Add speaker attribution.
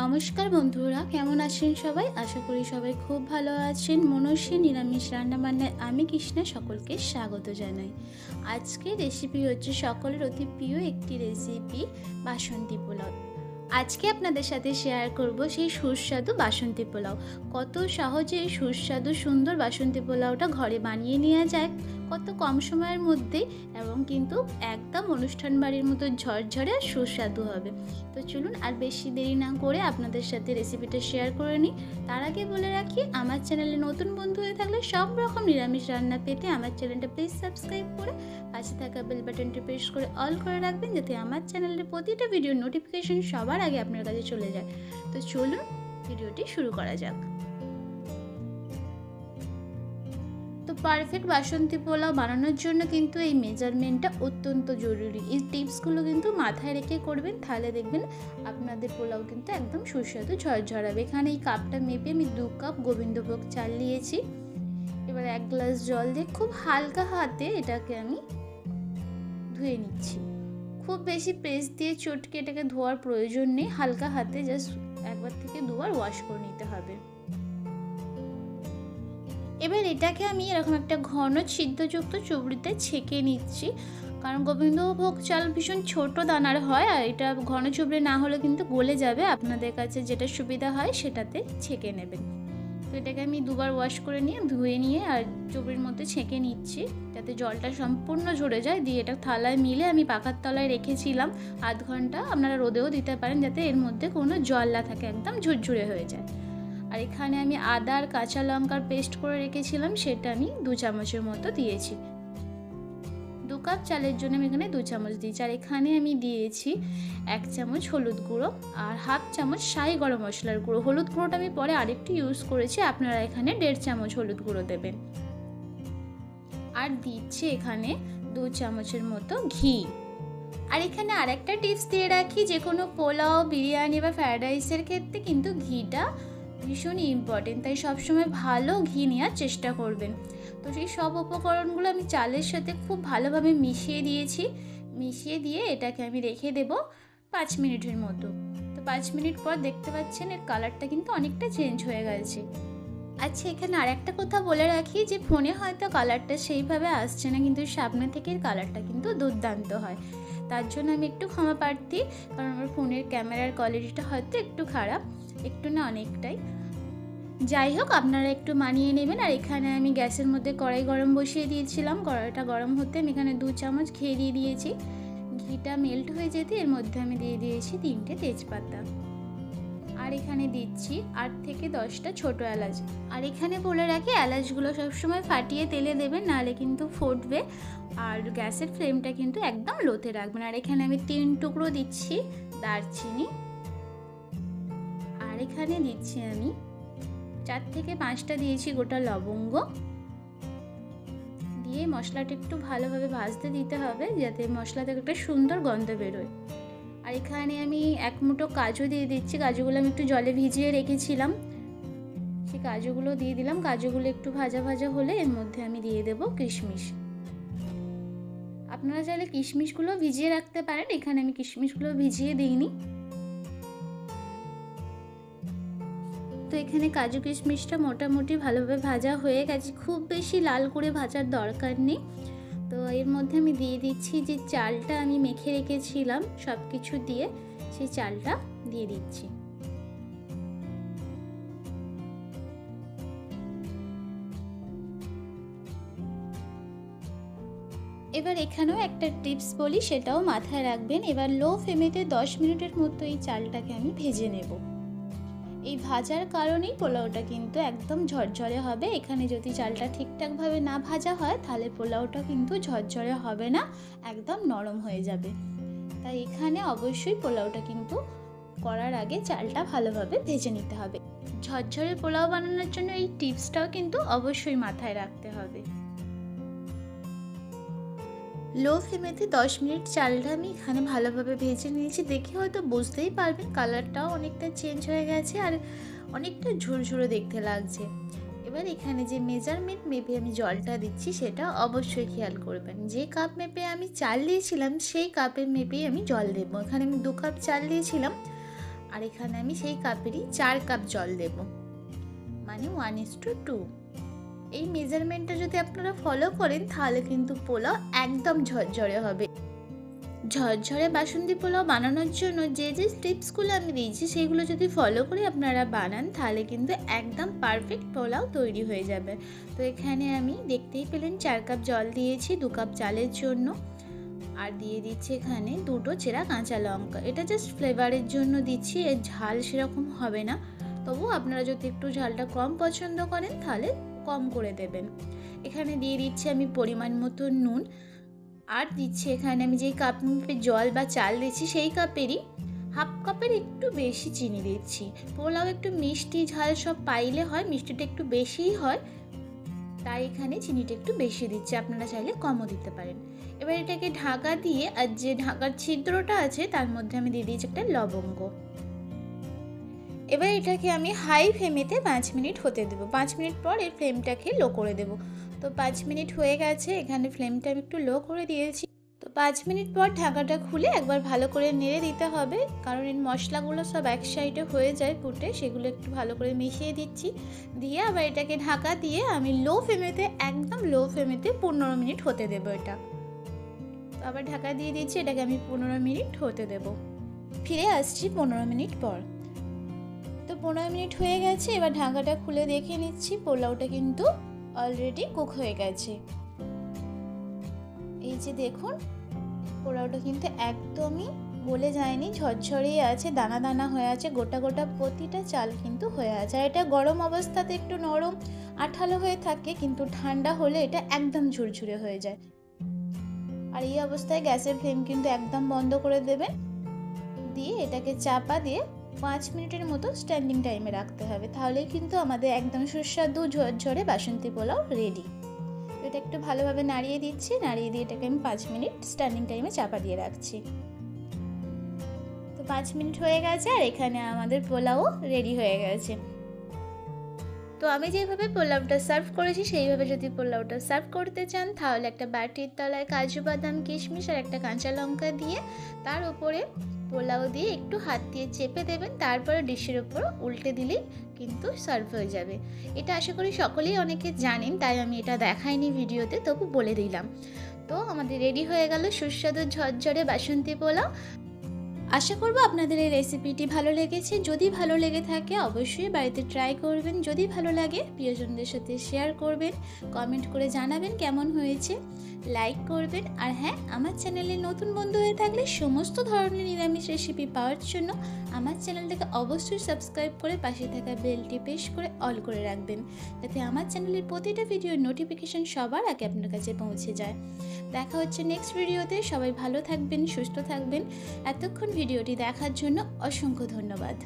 Speaker 1: নমস্কার বন্ধুরা, কেমন আছেন সবাই? আশা করি সবাই খুব ভালো আছেন। মনস্বী নিরামিষ রান্নাবান্নায় আমি কৃষ্ণা সকলকে স্বাগত জানাই। আজকের রেসিপি হচ্ছে সকলের অতি প্রিয় একটি রেসিপি, বাসন্তী পোলাও। আজকে আপনাদের সাথে শেয়ার করব সেই সুস্বাদু বাসন্তী পোলাও। কত সহজে এই সুস্বাদু সুন্দর বাসন্তী পোলাওটা ঘরে বানিয়ে নেওয়া যায় কত কম সময়ের মধ্যেই, এবং কিন্তু একদম অনুষ্ঠান বাড়ির মতো ঝরঝরে আর সুস্বাদু হবে। তো চলুন আর বেশি দেরি না করে আপনাদের সাথে রেসিপিটা শেয়ার করে নিই। তার আগে বলে রাখি, আমার চ্যানেলে নতুন বন্ধু হয়ে থাকলে সব রকম নিরামিষ রান্না পেতে আমার চ্যানেলটা প্লিজ সাবস্ক্রাইব করে পাশে থাকা বেল বাটনটি প্রেস করে অল করে রাখবেন, যাতে আমার চ্যানেলের প্রতিটা ভিডিওর নোটিফিকেশন সবার আগে আপনার কাছে চলে যায়। তো চলুন ভিডিওটি শুরু করা যাক। তো পারফেক্ট বাসন্তী পোলাও বানানোর জন্য কিন্তু এই মেজারমেন্টটা অত্যন্ত জরুরি। এই টিপসগুলো কিন্তু মাথায় রেখে করবেন, তাহলে দেখবেন আপনাদের পোলাও কিন্তু একদম সুস্বাদু ঝরঝরাবে। এখানে এই কাপটা মেপে আমি 2 কাপ গোবিন্দভোগ চাল নিয়েছি। এবার 1 গ্লাস জল দিয়ে খুব হালকা হাতে এটাকে আমি ধুয়ে নিচ্ছি। খুব বেশি প্রেস দিয়ে চটকে এটাকে ধোয়ার প্রয়োজন নেই, হালকা হাতে জাস্ট একবার থেকে দুবার ওয়াশ করে নিতে হবে। এবার এটাকে আমি এরকম একটা ঘন ছিদ্রযুক্ত চুবড়িতে ছেঁকে নিচ্ছি, কারণ গোবিন্দভোগ চাল ভীষণ ছোট দানার হয়, আর এটা ঘন চুবড়ি না হলে কিন্তু গলে যাবে। আপনাদের কাছে যেটা সুবিধা হয় সেটাতে ছেঁকে নেবেন। তো এটাকে আমি দুবার ওয়াশ করে নিয়ে ধুয়ে নিয়ে আর চুবড়ির মধ্যে ছেঁকে নিচ্ছি, যাতে জলটা সম্পূর্ণ ঝরে যায়। দিয়ে এটা থালায় মিলে আমি পাখার তলায় রেখেছিলাম আধ ঘন্টা। আপনারা রোদেও দিতে পারেন, যাতে এর মধ্যে কোনো জল না থাকে, একদম ঝুরঝুরে হয়ে যায়। আর এখানে আমি আদা আর কাঁচা লঙ্কার পেস্ট করে রেখেছিলাম, সেটা আমি 2 চামচের মতো দিয়েছি। 2 কাপ চালের জন্য আমি এখানে 2 চামচ দিয়েছি। আর এখানে আমি দিয়েছি 1 চামচ হলুদ গুঁড়ো আর হাফ চামচ শাহি গরম মশলার গুঁড়ো। হলুদ গুঁড়োটা আমি পরে আরেকটু ইউজ করেছি, আপনারা এখানে 1.5 চামচ হলুদ গুঁড়ো দেবেন। আর দিচ্ছি এখানে 2 চামচের মতো ঘি। আর এখানে আরেকটা টিপস দিয়ে রাখি, যে কোনো পোলাও, বিরিয়ানি বা ফ্রায়েড রাইসের ক্ষেত্রে কিন্তু ঘিটা ভীষণ ইম্পর্টেন্ট, তাই সবসময় ভালো ঘি নেওয়ার চেষ্টা করবেন। তো সেই সব উপকরণগুলো আমি চালের সাথে খুব ভালোভাবে মিশিয়ে দিয়েছি। মিশিয়ে দিয়ে এটাকে আমি রেখে দেব 5 মিনিটের মতো। তো 5 মিনিট পর দেখতে পাচ্ছেন এর কালারটা কিন্তু অনেকটা চেঞ্জ হয়ে গেছে। আচ্ছা, এখানে আরেকটা কথা বলে রাখি, যে ফোনে হয়তো কালারটা সেইভাবে আসছে না, কিন্তু সামনে থেকে এর কালারটা কিন্তু দুর্দান্ত হয়। তার জন্য আমি একটু ক্ষমা প্রার্থী, কারণ আমার ফোনের ক্যামেরার কোয়ালিটিটা হয়তো একটু খারাপ, একটু না অনেকটাই। যাই হোক, আপনারা একটু মানিয়ে নেবেন। আর এখানে আমি গ্যাসের মধ্যে কড়াই গরম বসিয়ে দিয়েছিলাম। কড়াইটা গরম হতে আমি এখানে 2 চামচ ঘি দিয়ে দিয়েছি। ঘিটা মেল্ট হয়ে যেতে এর মধ্যে আমি দিয়ে দিয়েছি 3টে তেজপাতা। আর এখানে দিচ্ছি 8 থেকে 10টা ছোটো এলাচ। আর এখানে বলে রাখি, এলাচগুলো সবসময় ফাটিয়ে তেলে দেবেন, নাহলে কিন্তু ফুটবে। আর গ্যাসের ফ্লেমটা কিন্তু একদম লোতে রাখবেন। আর এখানে আমি 3 টুকরো দিচ্ছি দারচিনি। আর এখানে দিচ্ছি আমি 4 থেকে 5টা দিয়েছি গোটা লবঙ্গ। দিয়ে মশলাটা একটু ভালোভাবে ভাজতে দিতে হবে, যাতে মশলা থেকে একটা সুন্দর গন্ধ বেরোয়। আর এখানে আমি 1 মুঠো কাজু দিয়ে দিচ্ছি। কাজুগুলো আমি একটু জলে ভিজিয়ে রেখেছিলাম, সেই কাজুগুলো দিয়ে দিলাম। কাজুগুলো একটু ভাজা ভাজা হলে এর মধ্যে আমি দিয়ে দেবো কিশমিশ। আপনারা চাইলে কিশমিশগুলো ভিজিয়ে রাখতে পারেন, এখানে আমি কিশমিশগুলো ভিজিয়ে দিইনি। তো এখানে কাজু কিশমিশটা মোটামুটি ভালোভাবে ভাজা হয়ে গেছে, খুব বেশি লাল করে ভাজার দরকার নেই। তো এর মধ্যে আমি দিয়ে দিচ্ছি যে চালটা আমি মেখে রেখেছিলাম সব কিছু দিয়ে, সেই চালটা দিয়ে দিচ্ছি। এবার এখানেও একটা টিপস বলি, সেটাও মাথায় রাখবেন। এবার লো ফ্লেমেতে 10 মিনিটের মতো এই চালটাকে আমি ভেজে নেব। এই ভাজার কারণেই পোলাওটা কিন্তু একদম ঝরঝরে হবে। এখানে যদি চালটা ঠিকঠাকভাবে না ভাজা হয়, তাহলে পোলাওটা কিন্তু ঝরঝরে হবে না, একদম নরম হয়ে যাবে। তাই এখানে অবশ্যই পোলাওটা কিন্তু করার আগে চালটা ভালোভাবে ভেজে নিতে হবে। ঝরঝরে পোলাও বানানোর জন্য এই টিপসটাও কিন্তু অবশ্যই মাথায় রাখতে হবে। লো ফ্লেমেতে 10 মিনিট চালটা আমি এখানে ভালোভাবে ভেজে নিয়েছি। দেখে হয়তো বুঝতেই পারবেন কালারটাও অনেকটা চেঞ্জ হয়ে গেছে, আর অনেকটা ঝুরঝুরে দেখতে লাগছে। এবার এখানে যে মেজারমেন্ট মেপে আমি জলটা দিচ্ছি, সেটা অবশ্যই খেয়াল করবেন। যে কাপ মেপে আমি চাল দিয়েছিলাম সেই কাপের মেপেই আমি জল দেবো। এখানে আমি 2 কাপ চাল দিয়েছিলাম, আর এখানে আমি সেই কাপেরই 4 কাপ জল দেব, মানে 1:2। এই মেজারমেন্টটা যদি আপনারা ফলো করেন তাহলে কিন্তু পোলাও একদম ঝরঝরে হবে। ঝরঝরে বাসন্তী পোলাও বানানোর জন্য যে টিপসগুলো আমি দিয়েছি সেগুলো যদি ফলো করে আপনারা বানান তাহলে কিন্তু একদম পারফেক্ট পোলাও তৈরি হয়ে যাবে। তো এখানে আমি দেখতেই পেলেন 4 কাপ জল দিয়েছি 2 কাপ চালের জন্য, আর দিয়ে দিচ্ছি এখানে 2টো চেরা কাঁচা লঙ্কা। এটা জাস্ট ফ্লেভারের জন্য দিচ্ছি, এর ঝাল সেরকম হবে না, তবু আপনারা যদি একটু ঝালটা কম পছন্দ করেন তাহলে কম করে দেবেন। এখানে দিয়ে দিচ্ছি আমি পরিমাণ মতো নুন, আর দিচ্ছি এখানে আমি যেই কাপ মেপে জল বা চাল দিচ্ছি সেই কাপেরই হাফ কাপের একটু বেশি চিনি দিচ্ছি। পোলাও একটু মিষ্টি ঝাল সব পাইলে হয়, মিষ্টিটা একটু বেশিই হয়, তাই এখানে চিনিটা একটু বেশি দিচ্ছি, আপনারা চাইলে কমও দিতে পারেন। এবার এটাকে ঢাকা দিয়ে, আর যে ঢাকার ছিদ্রটা আছে তার মধ্যে আমি দিয়ে দিয়েছি একটা লবঙ্গ। এবার এটাকে আমি হাই ফ্লেমেতে 5 মিনিট হতে দেবো। 5 মিনিট পর এই ফ্লেমটাকে লো করে দেবো। তো 5 মিনিট হয়ে গেছে, এখানে ফ্লেমটা আমি একটু লো করে দিয়েছি। তো 5 মিনিট পর ঢাকাটা খুলে একবার ভালো করে নেড়ে দিতে হবে, কারণ এই মশলাগুলো সব এক সাইডে হয়ে যায় ফুটে, সেগুলো একটু ভালো করে মিশিয়ে দিচ্ছি। দিয়ে আবার এটাকে ঢাকা দিয়ে আমি লো ফ্লেমেতে, একদম লো ফ্লেমেতে 15 মিনিট হতে দেবো এটা। তো আবার ঢাকা দিয়ে দিচ্ছি, এটাকে আমি 15 মিনিট হতে দেবো। ফিরে আসছি 15 মিনিট পর। তো 15 মিনিট হয়ে গেছে, এবার ঢাকাটা খুলে দেখে নিচ্ছি, পোলাওটা কিন্তু অলরেডি কুক হয়ে গেছে। এই যে দেখুন, পোলাওটা কিন্তু একদমই গলে যায়নি, ঝরঝরেই আছে, দানা দানা হয়ে আছে, গোটা গোটা প্রতিটা চাল কিন্তু হয়ে আছে। আর এটা গরম অবস্থাতে একটু নরম আঠালো হয়ে থাকে, কিন্তু ঠান্ডা হলে এটা একদম ঝুরঝুরে হয়ে যায়। আর এই অবস্থায় গ্যাসের ফ্লেম কিন্তু একদম বন্ধ করে দেবেন, দিয়ে এটাকে চাপা দিয়ে 5 মিনিটের মতো স্ট্যান্ডিং টাইমে রাখতে হবে, তাহলেই কিন্তু আমাদের একদম সুস্বাদু ঝরঝরে বাসন্তী পোলাও রেডি। এটা একটু ভালোভাবে নাড়িয়ে দিচ্ছি, নাড়িয়ে দিয়ে এটাকে আমি 5 মিনিট স্ট্যান্ডিং টাইমে চাপা দিয়ে রাখছি। তো 5 মিনিট হয়ে গেছে, আর এখানে আমাদের পোলাও রেডি হয়ে গেছে। তো আমি যেভাবে পোলাওটা সার্ভ করেছি সেইভাবে যদি পোলাওটা সার্ভ করতে চান তাহলে একটা বাটির তলায় কাজু বাদাম কিশমিশ আর একটা কাঁচা লঙ্কা দিয়ে তার উপরে পোলাও দিয়ে একটু হাত দিয়ে চেপে দেবেন, তারপরে ডিশের উপর উল্টে দিলেই কিন্তু সার্ভ হয়ে যাবে। এটা আশা করি সকলেই অনেকে জানেন, তাই আমি এটা দেখাইনি ভিডিওতে, তবু বলে দিলাম। তো আমাদের রেডি হয়ে গেল সুস্বাদু ঝরঝরে বাসন্তী পোলাও। আশা করব আপনাদের এই রেসিপিটি ভালো লেগেছে। যদি ভালো লেগে থাকে অবশ্যই বাড়িতে ট্রাই করবেন, যদি ভালো লাগে প্রিয়জনদের সাথে শেয়ার করবেন, কমেন্ট করে জানাবেন কেমন হয়েছে, লাইক করবেন। আর হ্যাঁ, আমার চ্যানেলে নতুন বন্ধু হয়ে থাকলে সমস্ত ধরনের নিরামিষ রেসিপি পাওয়ার জন্য আমার চ্যানেলটাকে অবশ্যই সাবস্ক্রাইব করে পাশে থাকা বেলটি প্রেস করে অল করে রাখবেন, যাতে আমার চ্যানেলের প্রতিটা ভিডিওর নোটিফিকেশান সবার আগে আপনার কাছে পৌঁছে যায়। দেখা হচ্ছে নেক্সট ভিডিওতে। সবাই ভালো থাকবেন, সুস্থ থাকবেন। এতক্ষণ ভিডিওটি দেখার জন্য অসংখ্য ধন্যবাদ।